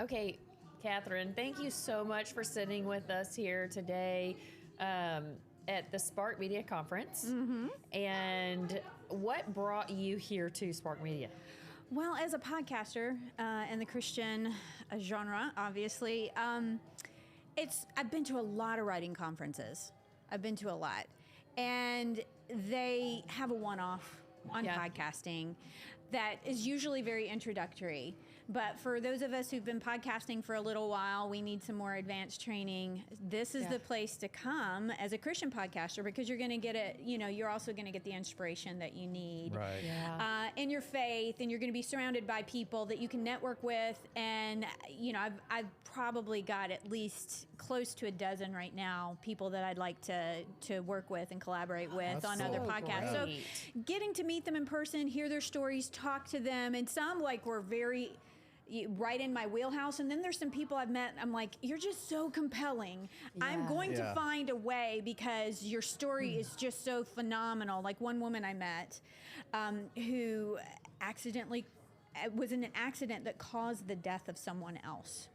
Okay, Catherine, thank you so much for sitting with us here today at the Spark Media Conference. And what brought you here to Spark Media? Well, as a podcaster in the Christian genre, obviously, I've been to a lot of writing conferences. I've been to a lot. And they have a one-off on podcasting that is usually very introductory. But for those of us who've been podcasting for a little while, we need some more advanced training. This is the place to come as a Christian podcaster, because you're going to get it, you're also going to get the inspiration that you need in your faith, and you're going to be surrounded by people that you can network with. And, I've probably got at least close to a dozen right now, people that I'd like to work with and collaborate with on other podcasts. Great. So getting to meet them in person, hear their stories, talk to them, and some were very right in my wheelhouse, and then there's some people I've met, I'm like, you're just so compelling. I'm going to find a way, because your story is just so phenomenal. Like one woman I met who accidentally was in an accident that caused the death of someone else.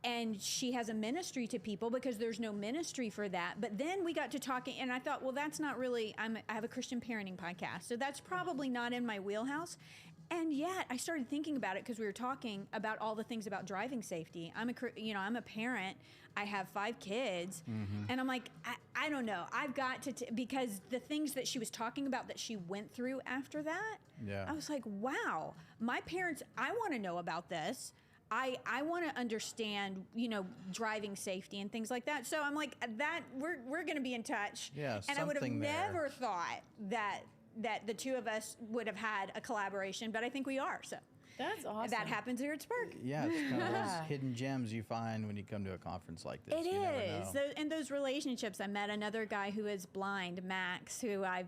And she has a ministry to people, because there's no ministry for that. But then we got to talking, and I thought, well, that's not really, I have a Christian parenting podcast, so that's probably not in my wheelhouse. And yet I started thinking about it, because we were talking about all the things about driving safety. I'm a parent. I have 5 kids. And I'm like, I don't know. I've got to, because the things that she was talking about that she went through after that, I was like, wow, my parents, I want to know about this. I want to understand, driving safety and things like that. So I'm like, that we're going to be in touch. Yeah, and I would have never there. thought that the two of us would have had a collaboration, but I think we are. So That's awesome. that happens here at Spark. Yeah, it's kind of those hidden gems you find when you come to a conference like this. It You never is. know. And those relationships. I met another guy who is blind, Max, who I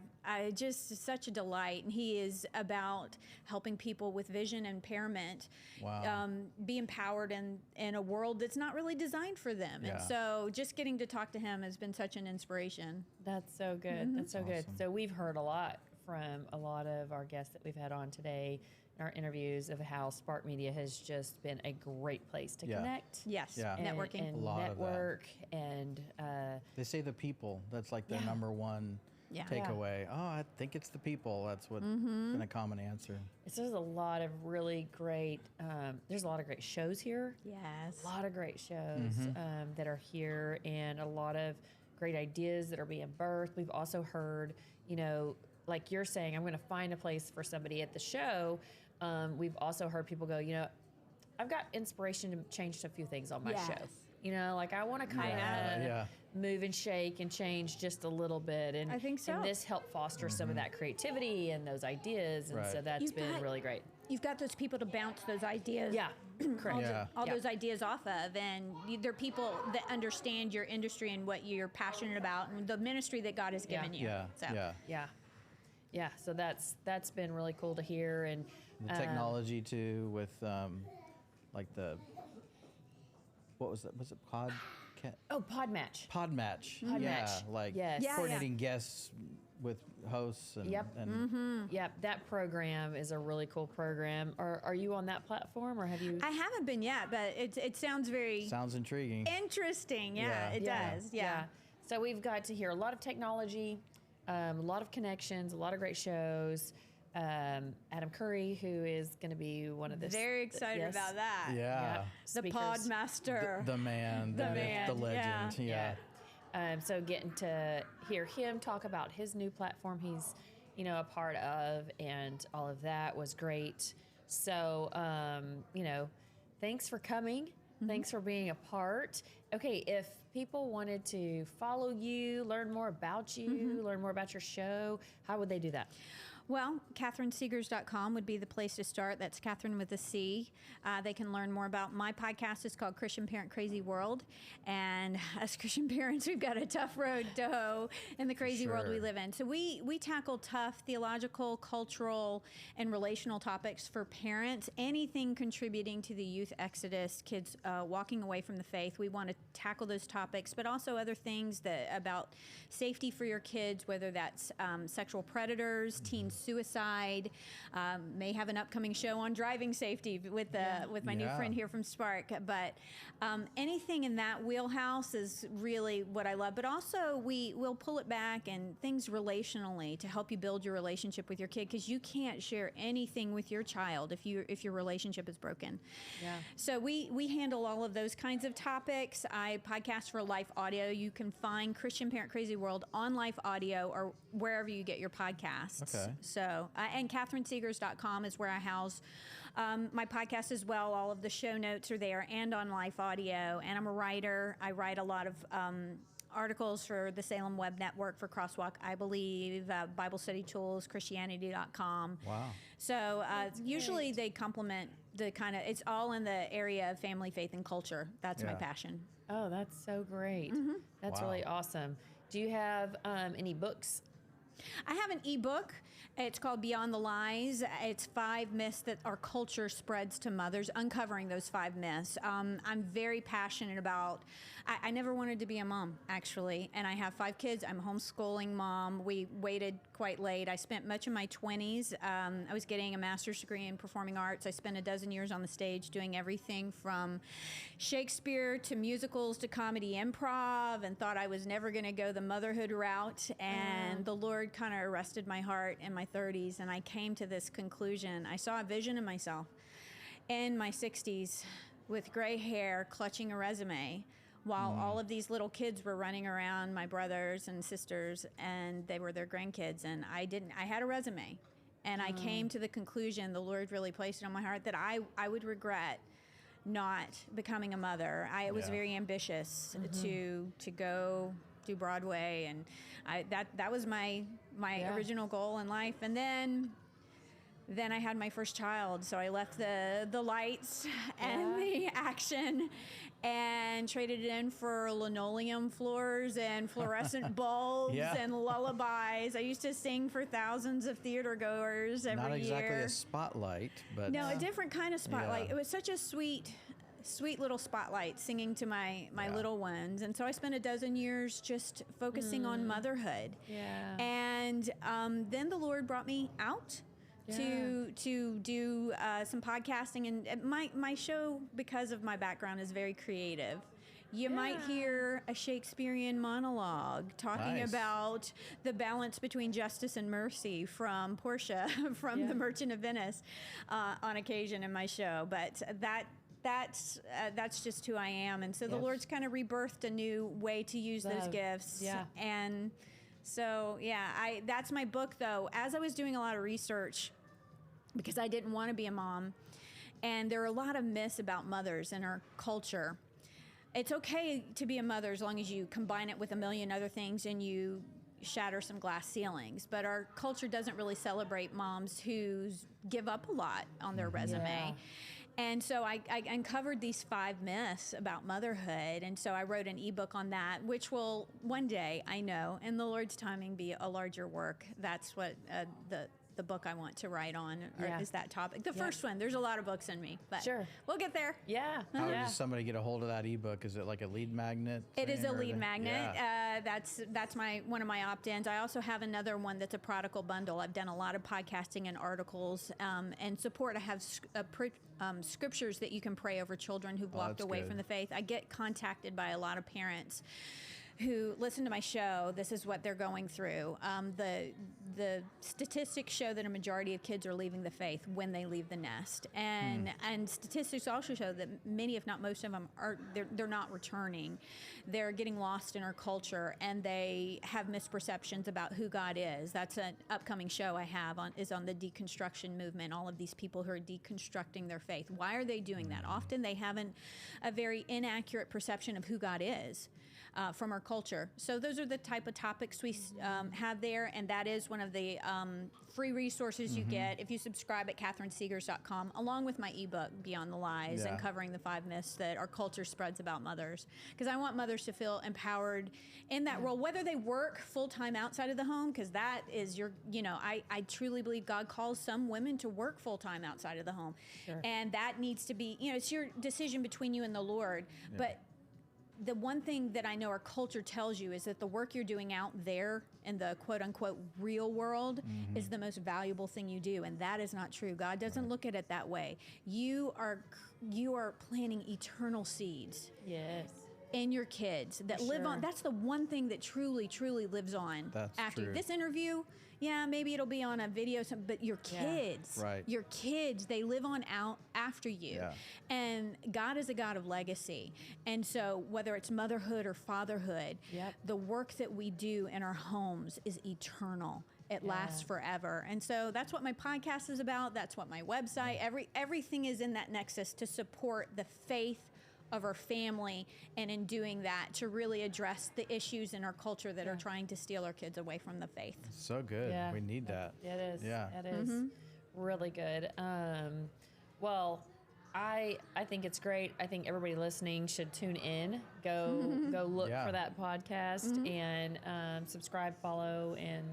just such a delight. And he is about helping people with vision impairment be empowered in a world that's not really designed for them. Yeah. And so just getting to talk to him has been such an inspiration. That's so good. That's so good. Awesome. So we've heard a lot from a lot of our guests that we've had on today in our interviews of how Spark Media has just been a great place to connect. Yes, Yeah. networking. And A lot of that. network and They say the people. That's like their number one takeaway. Oh, I think it's the people. That's what been a common answer. so there's a lot of really great there's a lot of great shows here. Yes. A lot of great shows that are here, and a lot of great ideas that are being birthed. We've also heard, like you're saying, I'm going to find a place for somebody at the show. We've also heard people go, I've got inspiration to change a few things on my show. Like I want to kind of move and shake and change just a little bit. And I think so. And this helped foster some of that creativity and those ideas. And so that's been really great. You've got those people to bounce those ideas. Yeah, correct. All those ideas off of, and they're people that understand your industry and what you're passionate about and the ministry that God has given you. Yeah, so that's been really cool to hear. And The technology too, with like the, what was that? Was it Podmatch? Podmatch. Yeah, like coordinating guests with hosts and Yep, that program is a really cool program. Are you on that platform, or have you? I haven't been yet, but it sounds very sounds intriguing. Interesting. It does. Yeah. So we've got to hear a lot of technology, a lot of connections, a lot of great shows. Adam Curry, who is going to be one of the very excited about that. Yeah. The Podmaster, the man, the legend. So getting to hear him talk about his new platform he's, a part of, and all of that was great. So, thanks for coming. Thanks for being a part. Okay, if people wanted to follow you, learn more about you, learn more about your show, how would they do that? Well, CatherineSegars.com would be the place to start. That's Catherine with a C. They can learn more about my podcast. It's called Christian Parent Crazy World. And as Christian parents, we've got a tough road to hoe in the crazy world we live in. So we tackle tough theological, cultural, and relational topics for parents. Anything contributing to the youth exodus, kids walking away from the faith. We want to tackle those topics, but also other things about safety for your kids, whether that's sexual predators, teen suicide. May have an upcoming show on driving safety with my new friend here from Spark. But anything in that wheelhouse is really what I love. But also we'll pull it back and things relationally to help you build your relationship with your kid, because you can't share anything with your child if your relationship is broken. Yeah. So we handle all of those kinds of topics. I podcast for Life Audio. You can find Christian Parent Crazy World on Life Audio or wherever you get your podcasts. Okay. So, and CatherineSegars.com is where I house my podcast as well. All of the show notes are there and on Life Audio. And I'm a writer. I write a lot of articles for the Salem Web Network, for Crosswalk, I Believe, Bible Study Tools, Christianity.com. Wow. So usually they complement the kind of, it's all in the area of family, faith, and culture. That's my passion. Oh, that's so great. That's Wow. really awesome. Do you have any books? I have an ebook. It's called Beyond the Lies. It's 5 myths that our culture spreads to mothers, uncovering those 5 myths. I'm very passionate about, I never wanted to be a mom, actually, and I have 5 kids. I'm a homeschooling mom. We waited quite late. I spent much of my 20s. I was getting a master's degree in performing arts. I spent a dozen years on the stage doing everything from Shakespeare to musicals to comedy improv, and thought I was never going to go the motherhood route. And the Lord kind of arrested my heart in my 30s, and I came to this conclusion. I saw a vision of myself in my 60s with gray hair, clutching a resume, while all of these little kids were running around, my brothers and sisters, and they were their grandkids, and I had a resume. And I came to the conclusion, the Lord really placed it on my heart, that I would regret not becoming a mother. I was very ambitious to go do Broadway, and that was my original goal in life. And then I had my first child, so I left the lights and the action and traded it in for linoleum floors and fluorescent bulbs and lullabies. I used to sing for thousands of theater goers every year. Not exactly a spotlight, but no, a different kind of spotlight. It was such a sweet little spotlight, singing to my little ones. And so I spent a dozen years just focusing on motherhood. Yeah. And then the Lord brought me out to do some podcasting. And my show, because of my background, is very creative. You might hear a Shakespearean monologue talking about the balance between justice and mercy from Portia from The Merchant of Venice on occasion in my show. But that's just who I am. And so the Lord's kind of rebirthed a new way to use those gifts. Yeah. And so, that's my book, though. As I was doing a lot of research, because I didn't want to be a mom, and there are a lot of myths about mothers in our culture. It's okay to be a mother as long as you combine it with a million other things and you shatter some glass ceilings. But our culture doesn't really celebrate moms who give up a lot on their resume. Yeah. And so I uncovered these 5 myths about motherhood. And so I wrote an ebook on that, which will one day, I know, in the Lord's timing, be a larger work. That's what the book I want to write on is that topic. The first one, there's a lot of books in me, but we'll get there. Yeah. How does somebody get a hold of that ebook? Is it like a lead magnet? It is a lead magnet. Yeah. That's one of my opt-ins. I also have another one that's a prodigal bundle. I've done a lot of podcasting and articles and support. I have scriptures that you can pray over children who've walked away from the faith. I get contacted by a lot of parents who listen to my show. This is what they're going through. The statistics show that a majority of kids are leaving the faith when they leave the nest, and statistics also show that many, if not most of them, they're not returning. They're getting lost in our culture, and they have misperceptions about who God is. That's an upcoming show I have on the deconstruction movement. All of these people who are deconstructing their faith. Why are they doing that? Often they have a very inaccurate perception of who God is. From our culture. So those are the type of topics we have there, and that is one of the free resources you get if you subscribe at CatherineSegars.com, along with my ebook, Beyond the Lies, and covering the 5 myths that our culture spreads about mothers. Because I want mothers to feel empowered in that role, whether they work full-time outside of the home, because that is I truly believe God calls some women to work full-time outside of the home. Sure. And that needs to be, it's your decision between you and the Lord. But the one thing that I know our culture tells you is that the work you're doing out there in the quote unquote real world is the most valuable thing you do. And that is not true. God doesn't look at it that way. You are planting eternal seeds. Yes. In your kids that live on. That's the one thing that truly, truly lives on. That's after true. This interview, maybe it'll be on a video, but your kids, your kids, they live on out after you. Yeah. And God is a God of legacy. And so whether it's motherhood or fatherhood, the work that we do in our homes is eternal. It lasts forever. And so that's what my podcast is about. That's what my website, everything is in that nexus to support the faith of our family, and in doing that to really address the issues in our culture that are trying to steal our kids away from the faith. So good. Yeah. We need that. It is. Yeah. It is really good. Well, I think it's great. I think everybody listening should tune in, go look for that podcast, and subscribe, follow, and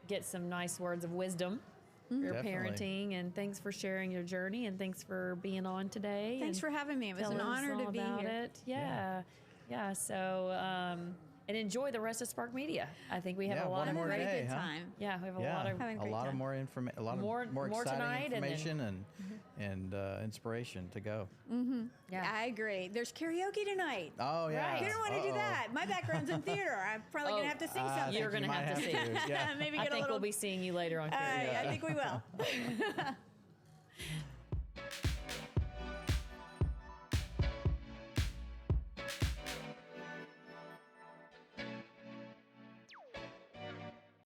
get some nice words of wisdom for your parenting. And thanks for sharing your journey, and thanks for being on today. Thanks for having me. It was an honor to be here. Yeah. So, and enjoy the rest of Spark Media. I day, time. Yeah, we have a lot of more information, a lot of more exciting information and inspiration to go. Yeah, I agree. There's karaoke tonight. Oh yeah, we don't want to do that. My background's in theater. I'm probably gonna have to sing something. You're gonna have to sing. Maybe I get think we'll be seeing you later on karaoke. I think we will.